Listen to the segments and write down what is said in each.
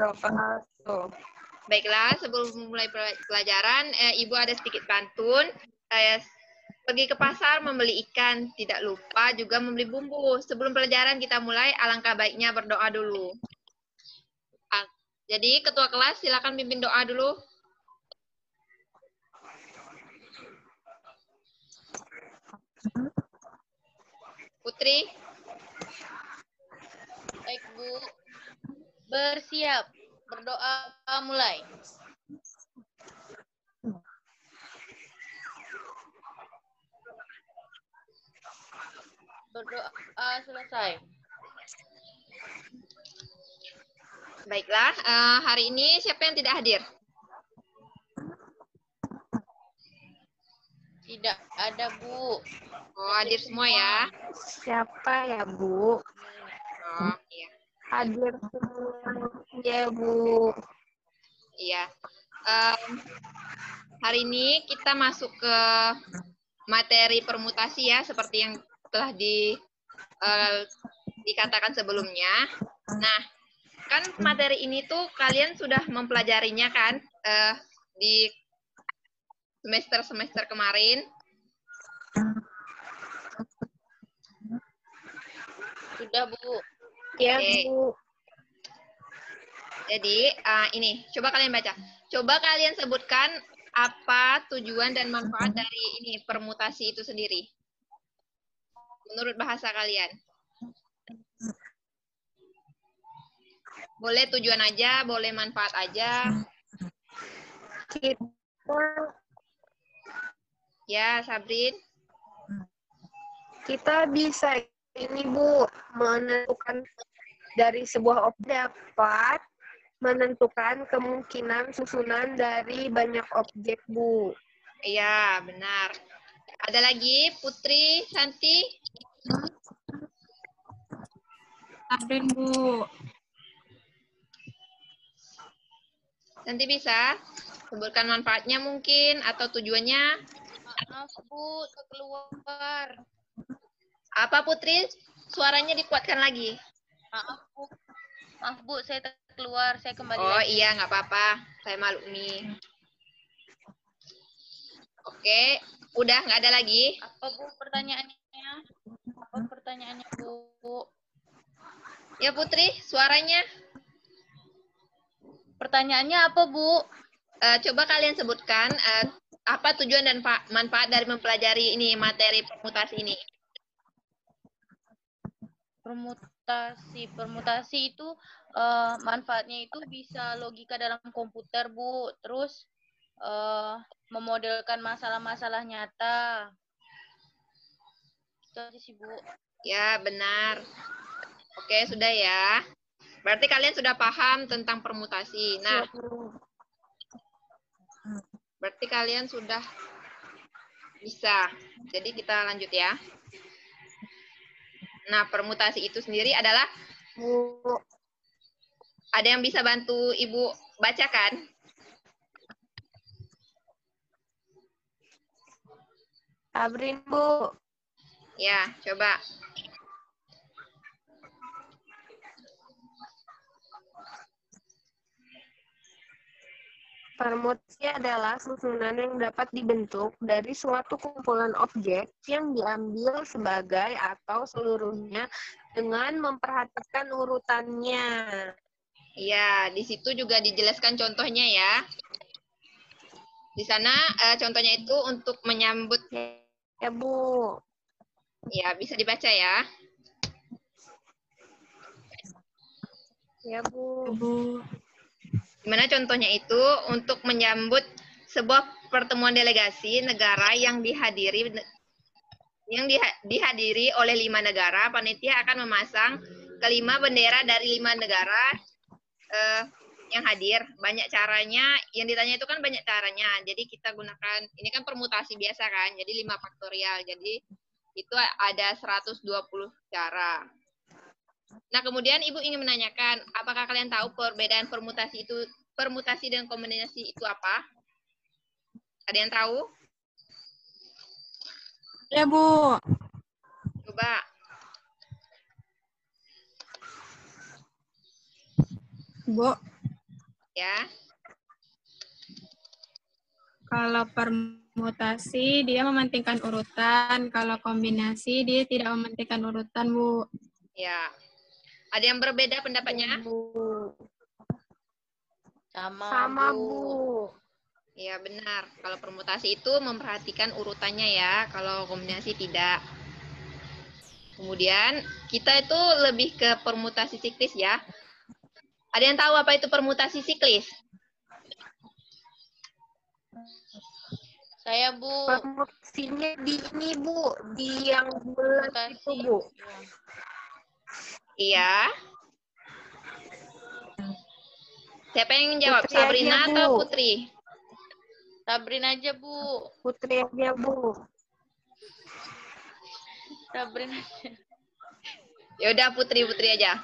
wabarakatuh. Baiklah, sebelum mulai pelajaran, Ibu ada sedikit pantun. Pergi ke pasar membeli ikan, tidak lupa juga membeli bumbu. Sebelum pelajaran kita mulai, alangkah baiknya berdoa dulu. Jadi, ketua kelas silakan pimpin doa dulu. Putri. Baik, Bu. Bersiap. Berdoa mulai. Berdoa selesai. Baiklah, hari ini siapa yang tidak hadir? Tidak ada, Bu. Oh, hadir semua ya. Siapa ya, Bu? Oh, iya. Hadir semua. Ya, Bu. Iya. Hari ini kita masuk ke materi permutasi ya, seperti yang telah dikatakan sebelumnya. Nah, kan materi ini tuh kalian sudah mempelajarinya kan di semester kemarin. Sudah, Bu. Ya, Oke. Bu. Jadi, ini, coba kalian baca. Coba kalian sebutkan apa tujuan dan manfaat dari ini, permutasi itu sendiri. Menurut bahasa kalian. Boleh tujuan aja, boleh manfaat aja. Ya, Sabrin. Kita bisa ini, Bu, menentukan dari sebuah objek dapat menentukan kemungkinan susunan dari banyak objek, Bu. Iya, benar. Ada lagi, Putri, Santi? Sabrin, Bu. Santi bisa? Sebutkan manfaatnya mungkin, atau tujuannya? Maaf, Bu, keluar. Apa, Putri? Suaranya dikuatkan lagi. Maaf, Bu. Maaf, Bu, saya keluar. Saya kembali Oh, lagi. iya, nggak apa-apa. Saya maklumi. Oke, udah nggak ada lagi? Apa, Bu, pertanyaannya? Apa pertanyaannya, Bu? Ya, Putri, suaranya. Pertanyaannya apa, Bu? Coba kalian sebutkan apa tujuan dan manfaat dari mempelajari ini, materi permutasi ini. Permutasi itu manfaatnya itu bisa logika dalam komputer, Bu. Terus memodelkan masalah-masalah nyata. Itu aja sih, Bu. Ya, benar. Oke, sudah ya. Berarti kalian sudah paham tentang permutasi. Nah, berarti kalian sudah bisa. Jadi kita lanjut ya. Nah, permutasi itu sendiri adalah, Bu, ada yang bisa bantu Ibu bacakan? Sabrin, Bu. Ya, coba. Permutasi adalah susunan yang dapat dibentuk dari suatu kumpulan objek yang diambil sebagai atau seluruhnya dengan memperhatikan urutannya. Ya, di situ juga dijelaskan contohnya ya. Di sana contohnya itu untuk menyambut. Ya, Bu. Ya, bisa dibaca ya. Ya, Bu. Bu. Dimana contohnya itu untuk menyambut sebuah pertemuan delegasi negara yang dihadiri oleh 5 negara. Panitia akan memasang kelima bendera dari 5 negara yang hadir. Banyak caranya, yang ditanya itu kan banyak caranya. Jadi kita gunakan, ini kan permutasi biasa kan, jadi 5 faktorial. Jadi itu ada 120 cara. Nah, kemudian Ibu ingin menanyakan, apakah kalian tahu perbedaan permutasi dan kombinasi itu apa? Ada yang tahu? Ya, Bu. Coba. Bu. Ya. Kalau permutasi dia mementingkan urutan, kalau kombinasi dia tidak mementingkan urutan, Bu. Ya. Ada yang berbeda pendapatnya? Bu. Sama, Bu. Bu. Ya, benar. Kalau permutasi itu memperhatikan urutannya ya, kalau kombinasi tidak. Kemudian, kita itu lebih ke permutasi siklis ya. Ada yang tahu apa itu permutasi siklis? Saya, Bu. Permutasinya di ini, Bu. Di yang bulat itu, Bu. Iya. Siapa yang jawab? Putri Sabrina aja, Bu. atau Putri? Sabrin aja, Bu. Putri aja, Bu. Sabrin aja. Ya udah Putri aja.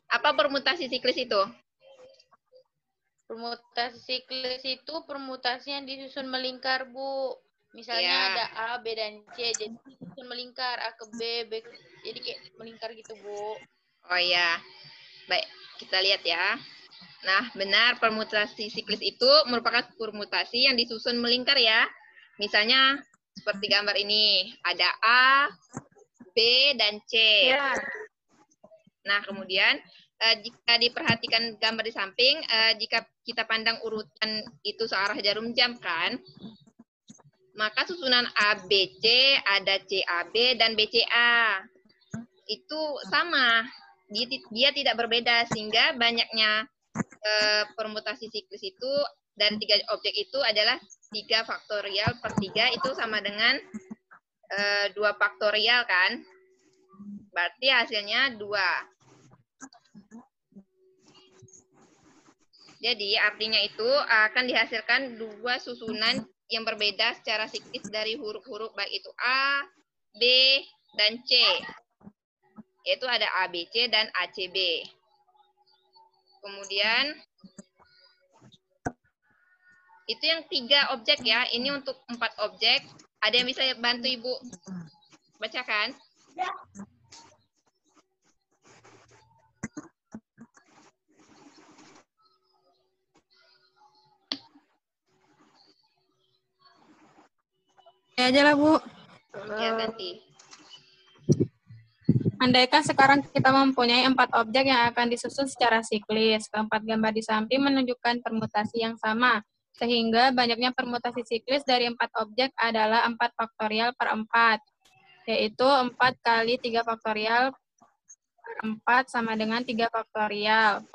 Apa permutasi siklis itu? Permutasi siklis itu permutasi yang disusun melingkar, Bu. Misalnya Ya. ada A, B, dan C. Jadi disusun melingkar. A ke B, B ke... Jadi kayak melingkar gitu, Bu. Oh ya. Baik, kita lihat ya. Nah, benar permutasi siklis itu merupakan permutasi yang disusun melingkar ya. Misalnya seperti gambar ini, ada A, B, dan C. Ya. Nah, kemudian jika diperhatikan gambar di samping, jika kita pandang urutan itu searah jarum jam kan, maka susunan ABC, ada CAB, dan BCA. Itu sama. Dia tidak berbeda, sehingga banyaknya permutasi siklis itu dari 3 objek itu adalah 3 faktorial per 3 itu sama dengan 2 faktorial kan? Berarti hasilnya 2. Jadi artinya itu akan dihasilkan 2 susunan yang berbeda secara siklis dari huruf-huruf baik itu A, B, dan C. Yaitu ada ABC dan ACB. Kemudian itu yang 3 objek ya. Ini untuk 4 objek. Ada yang bisa bantu Ibu bacakan? Ya aja lah, Bu. Ya, ganti. Andaikan sekarang kita mempunyai 4 objek yang akan disusun secara siklis. Keempat gambar di samping menunjukkan permutasi yang sama. Sehingga banyaknya permutasi siklis dari 4 objek adalah 4 faktorial per 4. Yaitu 4 kali 3 faktorial per 4 sama dengan 3 faktorial.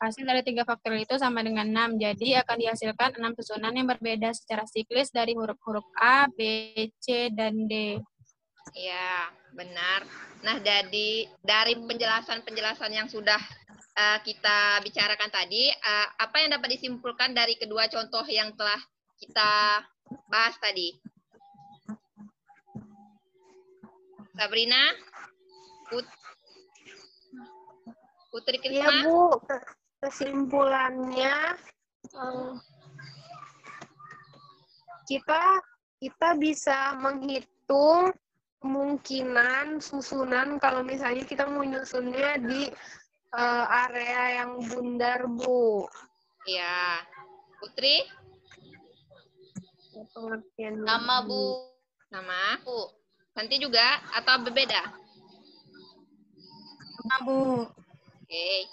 Hasil dari 3 faktorial itu sama dengan 6. Jadi akan dihasilkan 6 susunan yang berbeda secara siklis dari huruf-huruf A, B, C, dan D. Ya, benar. Nah, dari penjelasan-penjelasan yang sudah kita bicarakan tadi, apa yang dapat disimpulkan dari kedua contoh yang telah kita bahas tadi? Sabrina? Putri Ya, Krisma? Bu. Kesimpulannya, kita bisa menghitung kemungkinan susunan kalau misalnya kita mau nyusunnya di area yang bundar, Bu. Ya. Putri? Pengertian Sama, lebih. Bu. Sama? Nanti juga atau berbeda? Sama, Bu. Oke.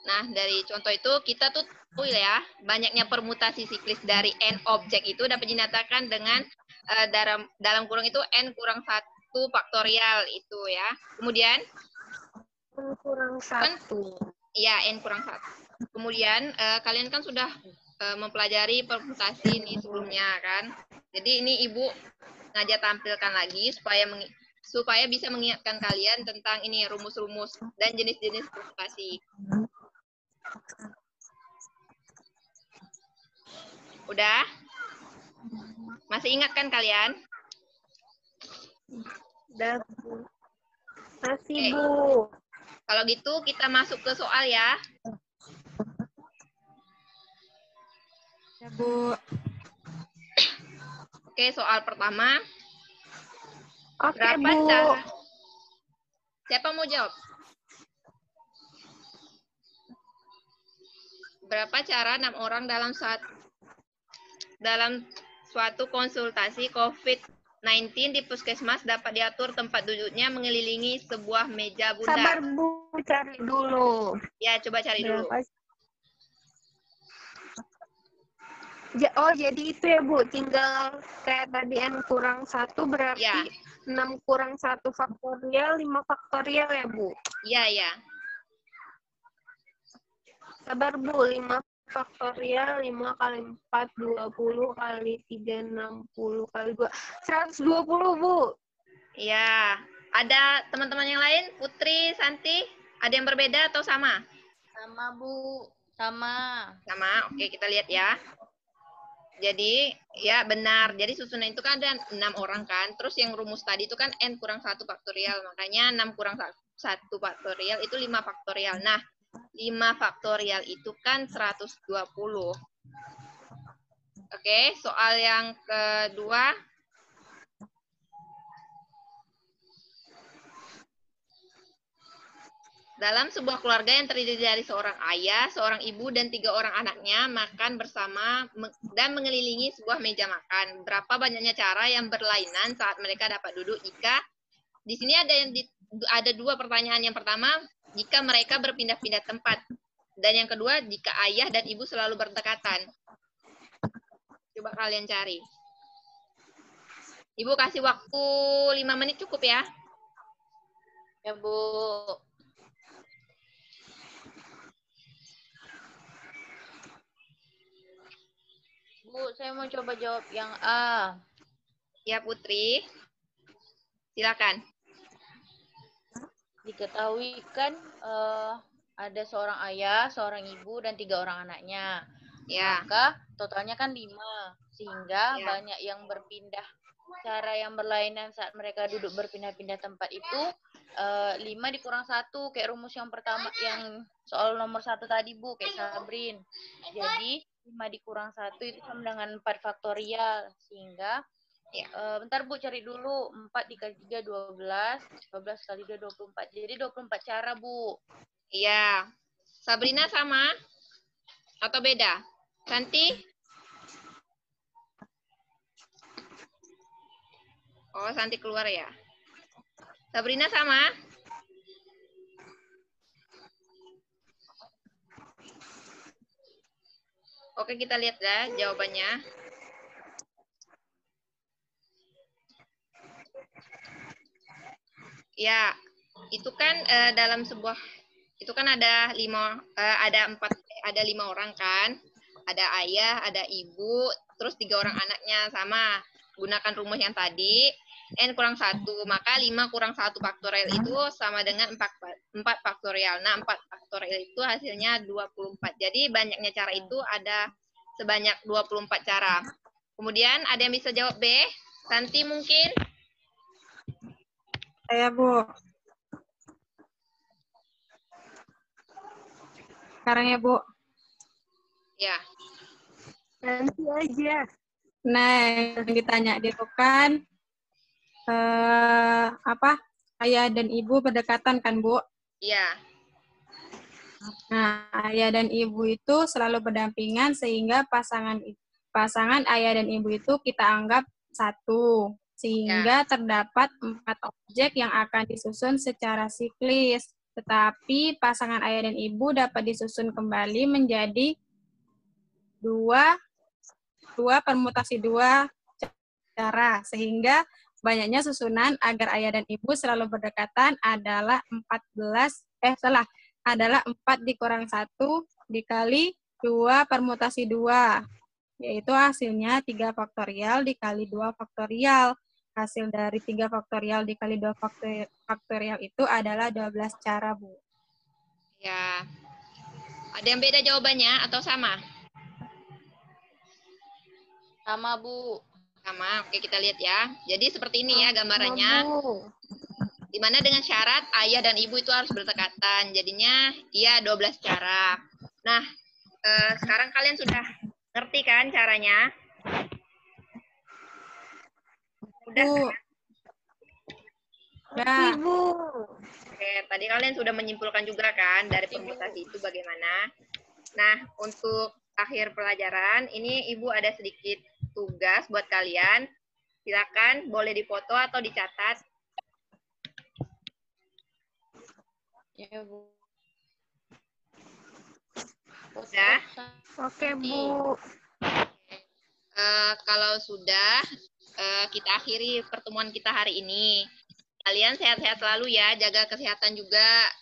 Nah, dari contoh itu kita tuh tahu ya, banyaknya permutasi siklis dari n objek itu dapat dinyatakan dengan dalam kurung itu n kurang 1 faktorial itu ya. Kemudian N kurang 1. ya, n kurang 1. Kemudian kalian kan sudah mempelajari permutasi ini sebelumnya kan. Jadi ini Ibu ngajak tampilkan lagi supaya bisa mengingatkan kalian tentang ini rumus-rumus dan jenis-jenis permutasi. Udah? Masih ingat kan kalian? Udah, Bu. Masih, Oke. Bu. Kalau gitu kita masuk ke soal ya. Ya, Bu. Oke, soal pertama. Oke, Berapa Bu. cara? Siapa mau jawab? Berapa cara 6 orang dalam suatu konsultasi COVID-19 di puskesmas dapat diatur tempat duduknya mengelilingi sebuah meja Sabar bundar? Bu, cari dulu. Ya, coba cari dulu. Berapa? Oh, jadi itu ya Bu, tinggal kayak tadi N kurang 1 berarti Ya. 6 kurang 1 faktorial, 5 faktorial ya Bu? Iya, ya. Sabar Bu, 5 faktorial, 5 kali 4, 20 kali 3, 60 kali 2, 120 Bu. Iya. Ada teman-teman yang lain? Putri, Santi? Ada yang berbeda atau sama? Sama, Bu. Sama. Sama, oke kita lihat ya. Jadi, ya benar. Jadi susunan itu kan ada 6 orang kan. Terus yang rumus tadi itu kan N kurang 1 faktorial. Makanya 6 kurang 1 faktorial itu 5 faktorial. Nah, 5 faktorial itu kan 120. Oke, soal yang kedua. Dalam sebuah keluarga yang terdiri dari seorang ayah, seorang ibu, dan 3 orang anaknya makan bersama dan mengelilingi sebuah meja makan. Berapa banyaknya cara yang berlainan saat mereka dapat duduk jika di sini ada 2 pertanyaan. Yang pertama, jika mereka berpindah-pindah tempat. Dan yang kedua, jika ayah dan ibu selalu berdekatan. Coba kalian cari. Ibu kasih waktu 5 menit cukup ya? Ya, Bu. Bu, saya mau coba jawab yang A. Ya, Putri. Silakan. Diketahui kan ada seorang ayah, seorang ibu, dan 3 orang anaknya. Ya. Maka totalnya kan 5. Sehingga Ya. banyak yang berpindah. Cara yang berlainan saat mereka duduk berpindah-pindah tempat itu 5 dikurang 1. Kayak rumus yang pertama, yang soal nomor 1 tadi, Bu. Kayak Sabrin. Jadi 5 dikurang 1 itu sama dengan 4 faktorial. Sehingga Ya. Bentar Bu, cari dulu. 4 dikali 3, 12. 12 kali 2, 24. Jadi 24 cara, Bu. Iya. Sabrina sama? Atau beda? Santi? Oh, Santi keluar ya. Sabrina sama? Oke, kita lihat ya jawabannya. Ya, itu kan dalam sebuah itu kan ada 5 orang kan, ada ayah, ada ibu, terus 3 orang anaknya. Sama, gunakan rumus yang tadi, N kurang 1, maka 5 kurang 1 faktorial itu sama dengan 4 faktorial. Nah, 4 faktorial itu hasilnya 24. Jadi banyaknya cara itu ada sebanyak 24 cara. Kemudian ada yang bisa jawab B? Santi mungkin? Saya, Bu. Sekarang ya, Bu. Ya. Nanti aja. Nah, yang ditanya itu kan ayah dan ibu berdekatan kan, Bu? Iya. Nah, ayah dan ibu itu selalu berdampingan sehingga pasangan ayah dan ibu itu kita anggap satu. Sehingga terdapat 4 objek yang akan disusun secara siklis. Tetapi pasangan ayah dan ibu dapat disusun kembali menjadi dua permutasi 2 cara. Sehingga banyaknya susunan agar ayah dan ibu selalu berdekatan adalah 4 dikurang 1 dikali 2 permutasi 2. Yaitu hasilnya 3 faktorial dikali 2 faktorial. Hasil dari 3 faktorial dikali 2 faktorial itu adalah 12 cara, Bu. Ya. Ada yang beda jawabannya atau sama? Sama, Bu. Sama. Oke, kita lihat ya. Jadi seperti ini ya gambarannya. Dimana dengan syarat ayah dan ibu itu harus berdekatan. Jadinya ya 12 cara. Nah, sekarang kalian sudah ngerti kan caranya? Udah. Udah. Ibu. Oke, tadi kalian sudah menyimpulkan juga kan dari permutasi itu bagaimana? Nah, untuk akhir pelajaran, ini Ibu ada sedikit tugas buat kalian. Silakan, boleh dipoto atau dicatat. Ya, Bu. Udah? Oke, Bu. Kalau sudah, kita akhiri pertemuan kita hari ini. Kalian sehat-sehat selalu ya, jaga kesehatan juga.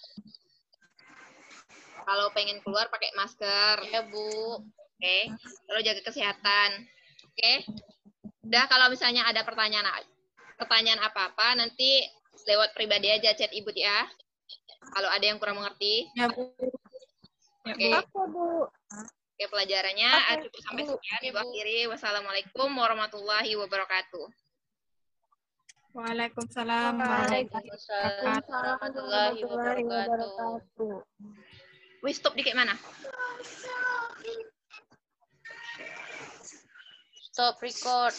Kalau pengen keluar pakai masker. Ya, Bu. Oke, lalu jaga kesehatan. Oke. Udah, kalau misalnya ada pertanyaan apa-apa, nanti lewat pribadi aja chat Ibu ya. Kalau ada yang kurang mengerti. Ya, Bu. Ya, Oke. Bu. Oke, pelajarannya cukup sampai sekian. Ibu akhiri. Wassalamualaikum warahmatullahi wabarakatuh. Waalaikumsalam Waalaikumsalam warahmatullahi wabarakatuh. Wih, stop di kayak mana? Stop record.